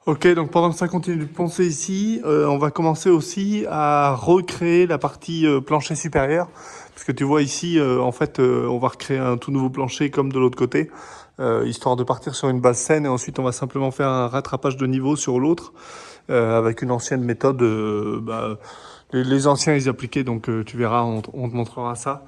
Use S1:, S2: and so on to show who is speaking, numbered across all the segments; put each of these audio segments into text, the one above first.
S1: Ok, donc pendant que ça continue de poncer ici, on va commencer aussi à recréer la partie plancher supérieur. Parce que tu vois ici, on va recréer un tout nouveau plancher comme de l'autre côté, histoire de partir sur une base saine et ensuite on va simplement faire un rattrapage de niveau sur l'autre avec une ancienne méthode. Les anciens ils appliquaient, donc tu verras, on te montrera ça.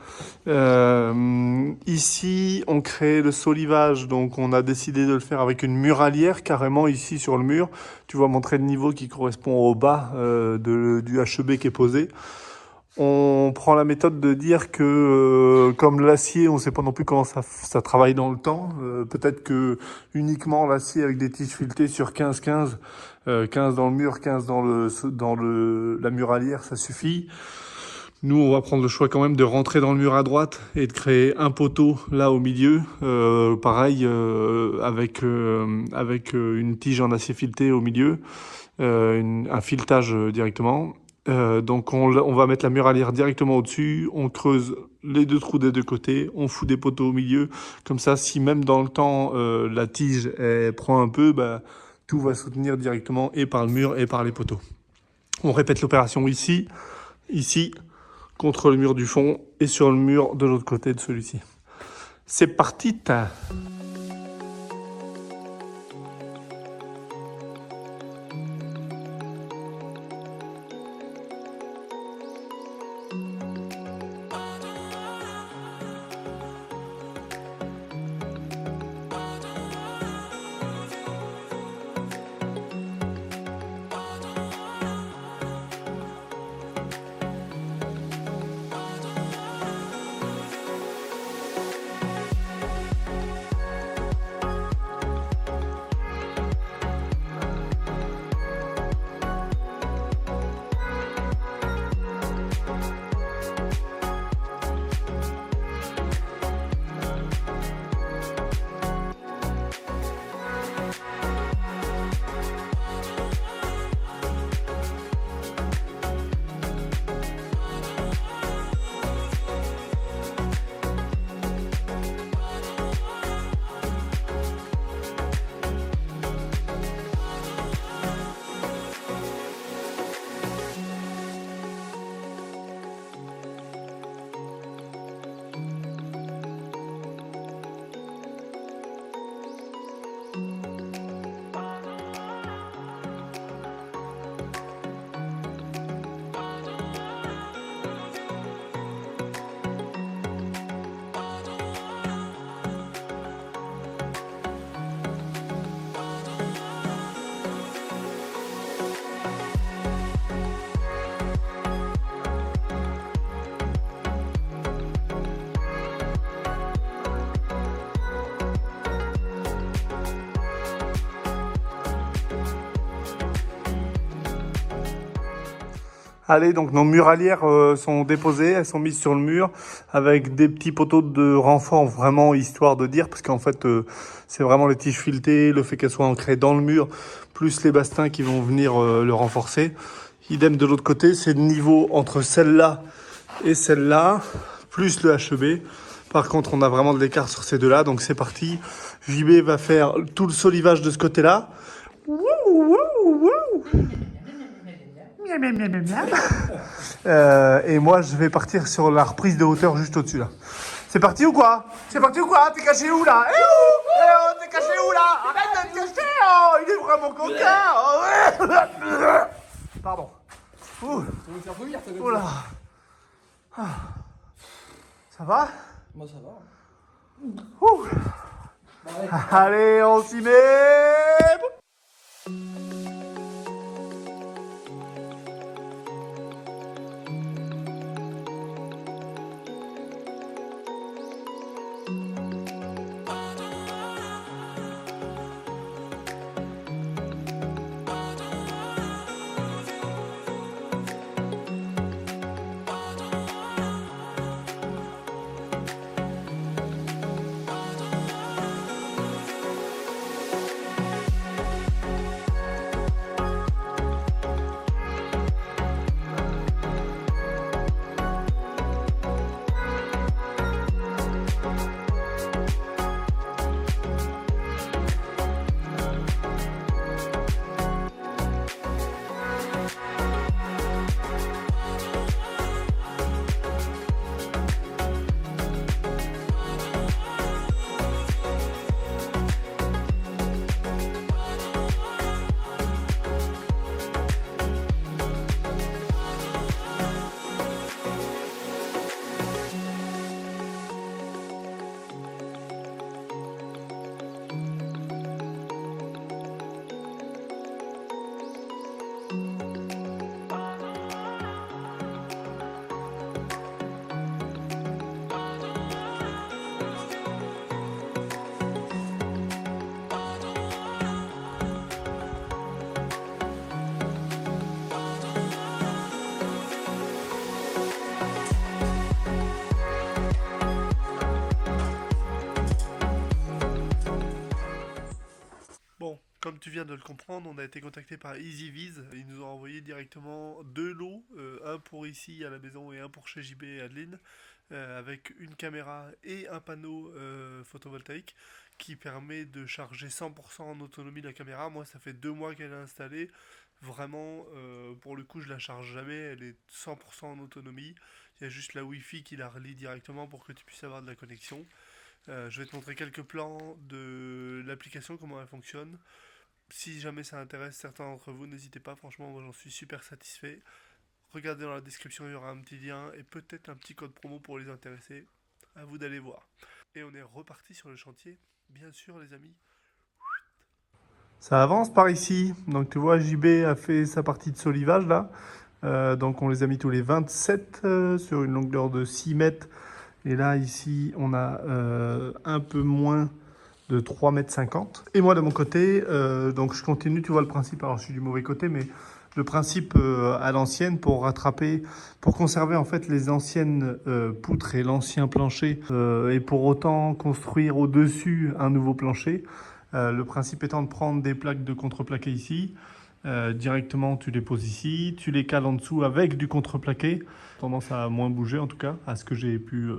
S1: Ici, on crée le solivage, donc on a décidé de le faire avec une muralière carrément ici sur le mur. Tu vois montrer le niveau qui correspond au bas du HEB qui est posé. On prend la méthode de dire que comme l'acier, on ne sait pas non plus comment ça travaille dans le temps. Peut-être que uniquement l'acier avec des tiges filetées sur 15-15, 15 dans le mur, 15 la muralière, ça suffit. Nous, on va prendre le choix quand même de rentrer dans le mur à droite et de créer un poteau là au milieu, pareil avec une tige en acier fileté au milieu, un filetage directement. Donc on va mettre la muralière directement au-dessus, on creuse les deux trous des deux côtés, on fout des poteaux au milieu. Comme ça, si même dans le temps la tige elle prend un peu, bah, tout va soutenir directement et par le mur et par les poteaux. On répète l'opération ici, ici, contre le mur du fond et sur le mur de l'autre côté de celui-ci. C'est parti. Allez, donc nos muralières sont déposées, elles sont mises sur le mur avec des petits poteaux de renfort, vraiment histoire de dire, parce qu'en fait c'est vraiment les tiges filetées, le fait qu'elles soient ancrées dans le mur, plus les bastings qui vont venir le renforcer. Idem de l'autre côté, c'est le niveau entre celle-là et celle-là, plus le HEB. Par contre, on a vraiment de l'écart sur ces deux-là, donc c'est parti. JB va faire tout le solivage de ce côté-là. Et moi, je vais partir sur la reprise de hauteur juste au-dessus là. C'est parti ou quoi? C'est parti ou quoi? T'es caché où là? Eh oh, t'es caché où là? Arrête de te cacher! Oh, il est vraiment coquin! Pardon. Ouh. Oh là. Ça va?
S2: Moi ça va.
S1: Ouh. Allez, on s'y met! Comme tu viens de le comprendre, on a été contacté par EasyViz. Ils nous ont envoyé directement deux lots, un pour ici à la maison et un pour chez JB et Adeline, avec une caméra et un panneau photovoltaïque qui permet de charger 100% en autonomie la caméra. Moi, ça fait 2 mois qu'elle est installée. Vraiment, pour le coup, je la charge jamais. Elle est 100% en autonomie. Il y a juste la Wi-Fi qui la relie directement pour que tu puisses avoir de la connexion. Je vais te montrer quelques plans de l'application, comment elle fonctionne. Si jamais ça intéresse certains d'entre vous, n'hésitez pas, franchement, moi j'en suis super satisfait. Regardez dans la description, il y aura un petit lien et peut-être un petit code promo pour les intéresser. À vous d'aller voir. Et on est reparti sur le chantier, bien sûr les amis. Ça avance par ici. Donc tu vois, JB a fait sa partie de solivage là. Donc on les a mis tous les 27 sur une longueur de 6 mètres. Et là, ici, on a un peu moins de 3,50 m. Et moi, de mon côté, donc je continue, tu vois le principe, alors je suis du mauvais côté, mais le principe à l'ancienne pour rattraper, pour conserver en fait les anciennes poutres et l'ancien plancher, et pour autant construire au-dessus un nouveau plancher. Le principe étant de prendre des plaques de contreplaqué ici, directement tu les poses ici, tu les cales en dessous avec du contreplaqué, tendance à moins bouger en tout cas, à ce que j'ai pu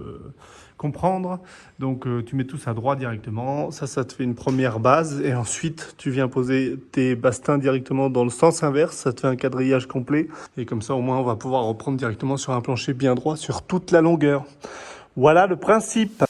S1: comprendre. Donc tu mets tout ça droit directement, ça te fait une première base et ensuite tu viens poser tes bastings directement dans le sens inverse, ça te fait un quadrillage complet et comme ça au moins on va pouvoir reprendre directement sur un plancher bien droit sur toute la longueur. Voilà le principe.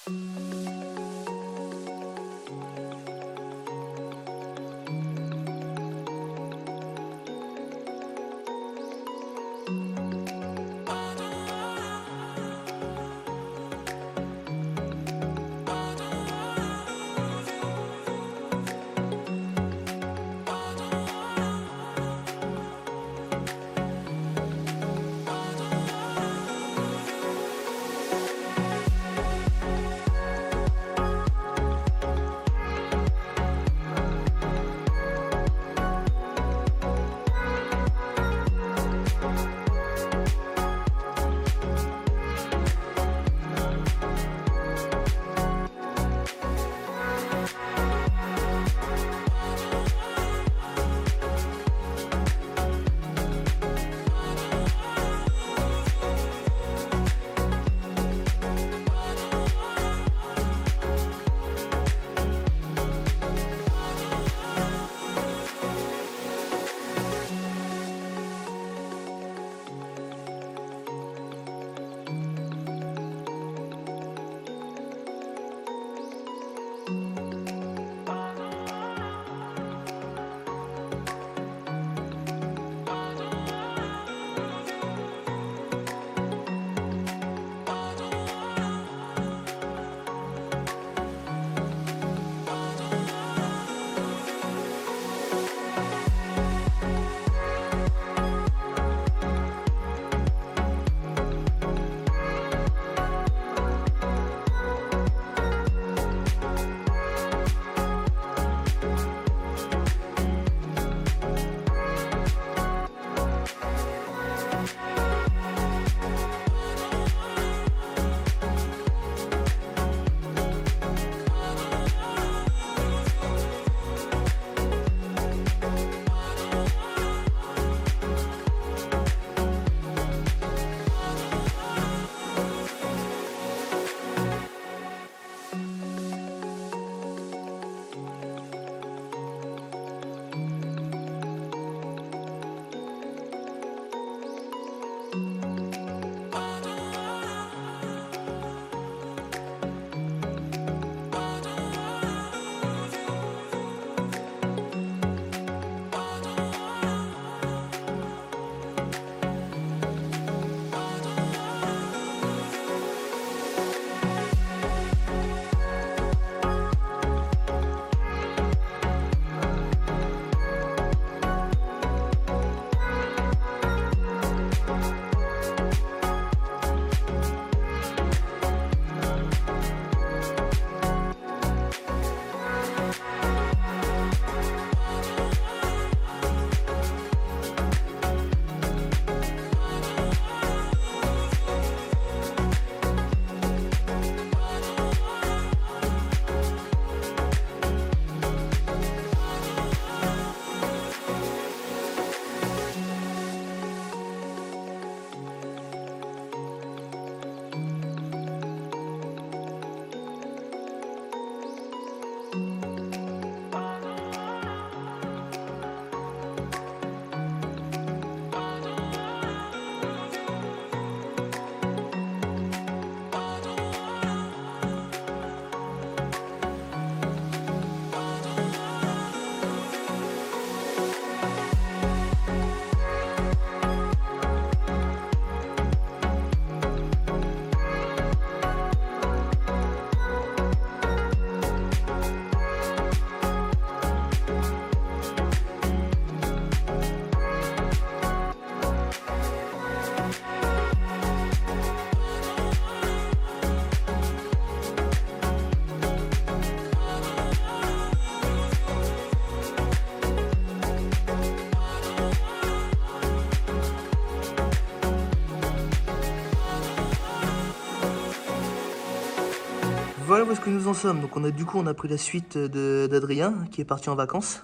S2: où est-ce que nous en sommes. Donc on a pris la suite d'Adrien qui est parti en vacances.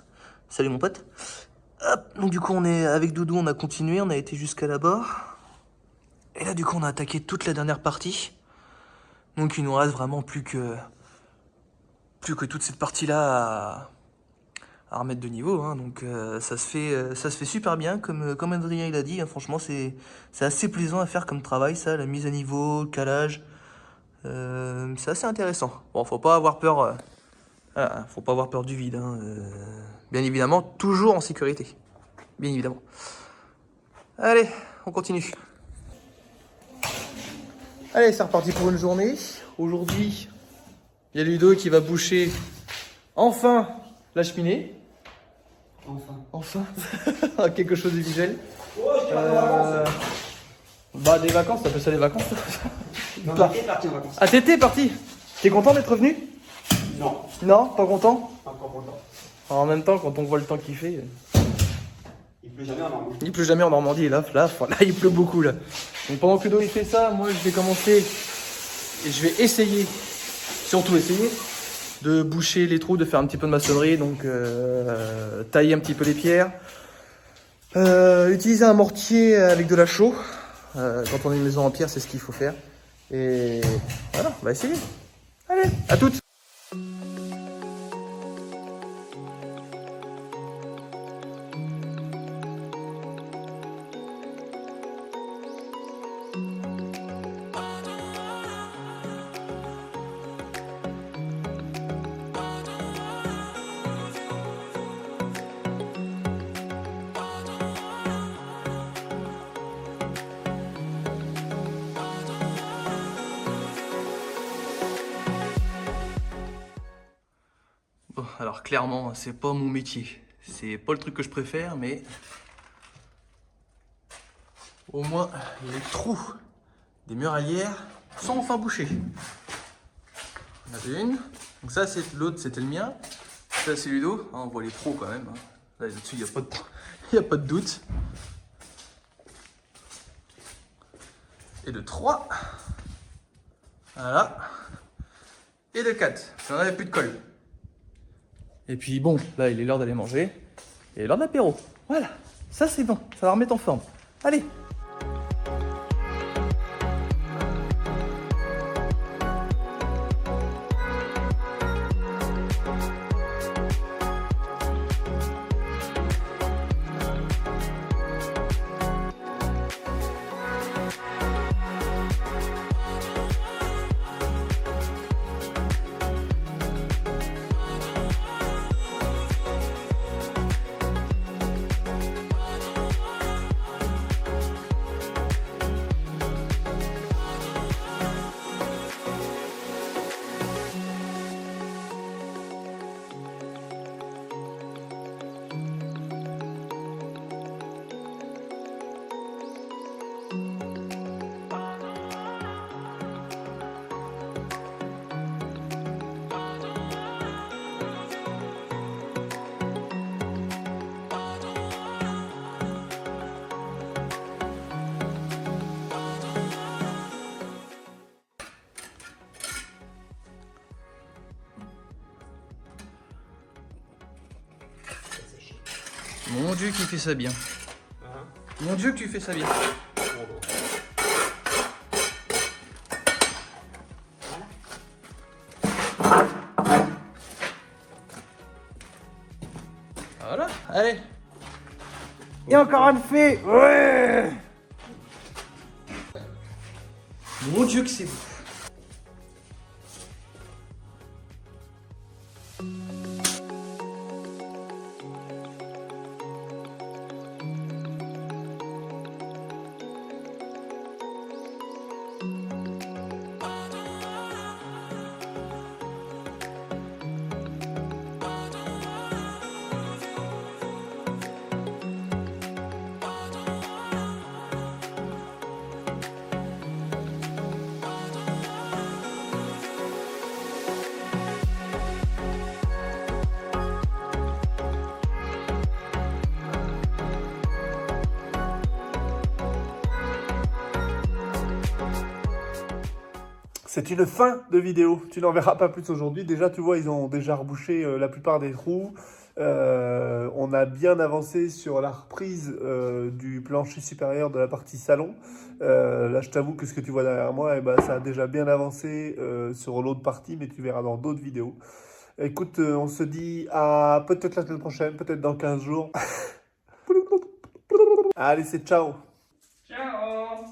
S2: Salut mon pote. Hop, donc du coup on est avec Doudou, on a continué, on a été jusqu'à là-bas. Et là du coup on a attaqué toute la dernière partie. Donc il nous reste vraiment plus que toute cette partie-là à remettre de niveau, hein. Donc ça se fait super bien, comme Adrien il a dit, hein. Franchement c'est assez plaisant à faire comme travail, ça, la mise à niveau, le calage. C'est assez intéressant. Bon, faut pas avoir peur, voilà, faut pas avoir peur du vide, hein. Bien évidemment, toujours en sécurité, bien évidemment. Allez, on continue. Allez, c'est reparti pour une journée. Aujourd'hui, il y a Ludo qui va boucher enfin la cheminée. Enfin. Quelque chose de visuel. Bah, des vacances, t'appelles ça des vacances?
S3: Non, t'es parti en vacances.
S2: Ah, t'étais parti? T'es content d'être revenu?
S3: Non.
S2: Non, pas content?
S3: Pas encore content.
S2: En même temps, quand on voit le temps qu'il fait.
S3: Il pleut jamais en Normandie.
S2: Il pleut jamais en Normandie, et là, il pleut beaucoup là. Donc pendant que Ludo il fait ça, moi je vais commencer et je vais essayer, surtout essayer, de boucher les trous, de faire un petit peu de maçonnerie, donc tailler un petit peu les pierres, utiliser un mortier avec de la chaux. Quand on a une maison en pierre, c'est ce qu'il faut faire. Et voilà, on va essayer. Allez, à toutes. Bon, alors clairement, c'est pas mon métier. C'est pas le truc que je préfère, mais au moins les trous des muralières sont enfin bouchés. On en a une. Donc ça, c'est l'autre, c'était le mien. Ça, c'est Ludo. Ah, on voit les pros quand même, hein. Là, là-dessus, il n'y a pas de doute. Et de 3. Voilà. Et de 4. On n'avait plus de colle. Et puis bon, là il est l'heure d'aller manger. Et l'heure d'apéro. Voilà, ça c'est bon, ça va remettre en forme. Allez! Mon Dieu, qui fait ça bien. Mon Dieu, que tu fais ça bien. Voilà, allez. Et encore un fait. Ouais. Mon Dieu, que c'est beau.
S1: C'est une fin de vidéo. Tu n'en verras pas plus aujourd'hui. Déjà, tu vois, ils ont déjà rebouché la plupart des trous. On a bien avancé sur la reprise du plancher supérieur de la partie salon. Là, je t'avoue que ce que tu vois derrière moi, eh ben, ça a déjà bien avancé sur l'autre partie, mais tu verras dans d'autres vidéos. Écoute, on se dit à peut-être la semaine prochaine, peut-être dans 15 jours. Allez, c'est ciao.
S3: Ciao.